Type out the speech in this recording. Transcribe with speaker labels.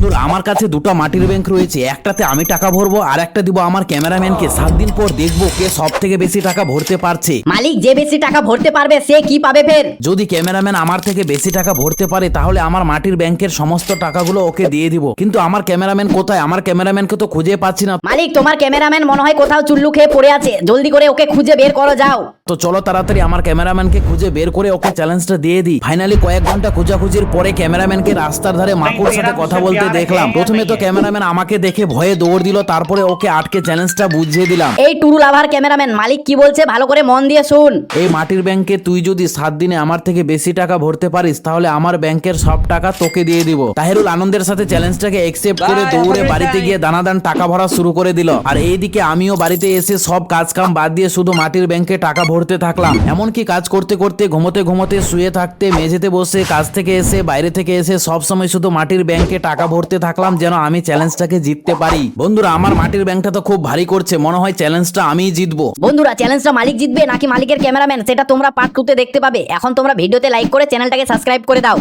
Speaker 1: বন্ধুরা আমার কাছে দুটো মাটির ব্যাংক রয়েছে, একটাতে আমি টাকা ভরবো আর একটা দিব আমার ক্যামেরাম্যানকে। 7 দিন পর দেখবো কে সব থেকে বেশি টাকা ভরতে পারছে।
Speaker 2: মালিক যে বেশি টাকা ভরতে পারবে সে কি পাবে ফের?
Speaker 1: যদি ক্যামেরাম্যান আমার থেকে বেশি টাকা ভরতে পারে তাহলে আমার মাটির ব্যাংকের সমস্ত টাকাগুলো ওকে দিয়ে দিব। কিন্তু আমার ক্যামেরাম্যান কোথায়? আমার ক্যামেরাম্যানকে তো খুঁজে পাচ্ছি না।
Speaker 2: মালিক তোমার ক্যামেরাম্যান মনে হয় কোথাও চুল্লু খেয়ে পড়ে আছে, জলদি করে ওকে খুঁজে বের করো যাও।
Speaker 1: তো চলো তাড়াতাড়ি আমার ক্যামেরাম্যানকে খুঁজে বের করে ওকে চ্যালেঞ্জটা দিয়ে দিই। ফাইনালি কয়েক ঘন্টা খোঁজাখুঁজির পরে ক্যামেরাম্যানকে রাস্তার ধারে মাকুর সাথে কথা বলতে দেখলাম। প্রথমে তো ক্যামেরাম্যান আমাকে দেখে ভয়ে দৌড় দিল, তারপরে ওকে আটকে চ্যালেঞ্জটা বুঝিয়ে দিলাম।
Speaker 2: এই টুরু লাভার ক্যামেরাম্যান, মালিক কি বলছে ভালো করে মন দিয়ে শুন।
Speaker 1: এই মাটির ব্যাংকে তুই যদি 7 দিনে আমার থেকে বেশি টাকা ভরতে পারিস তাহলে আমার ব্যাংকের সব টাকা তোকে দিয়ে দিব। তাহিরুল আনন্দের সাথে চ্যালেঞ্জটাকে অ্যাকসেপ্ট করে দৌড়ে বাড়িতে গিয়ে দানাদান টাকা ভরা শুরু করে দিল। আর এইদিকে আমিও বাড়িতে এসে সব কাজ কাম বাদ দিয়ে শুধু মাটির ব্যাংকে টাকা ভরতে থাকলাম। এমনকি কাজ করতে করতে ঘুমোতে ঘুমোতে শুয়ে থাকতে মেঝেতে বসে কাজ থেকে এসে বাইরে থেকে এসে সব সময় শুধু মাটির ব্যাংকে টাকা ভরতে থাকলাম যেন আমি চ্যালেঞ্জটাকে জিততে পারি। বন্ধুরা আমার মাটির ব্যাংকটা তো খুব ভারী করছে, মনে হয় চ্যালেঞ্জটা আমিই জিতবো।
Speaker 2: বন্ধুরা চ্যালেঞ্জটা মালিক জিতবে নাকি মালিকের ক্যামেরাম্যান সেটা তোমরা পার্ট 2 তে দেখতে পাবে। এখন তোমরা ভিডিওতে লাইক করে চ্যানেলটাকে সাবস্ক্রাইব করে দাও।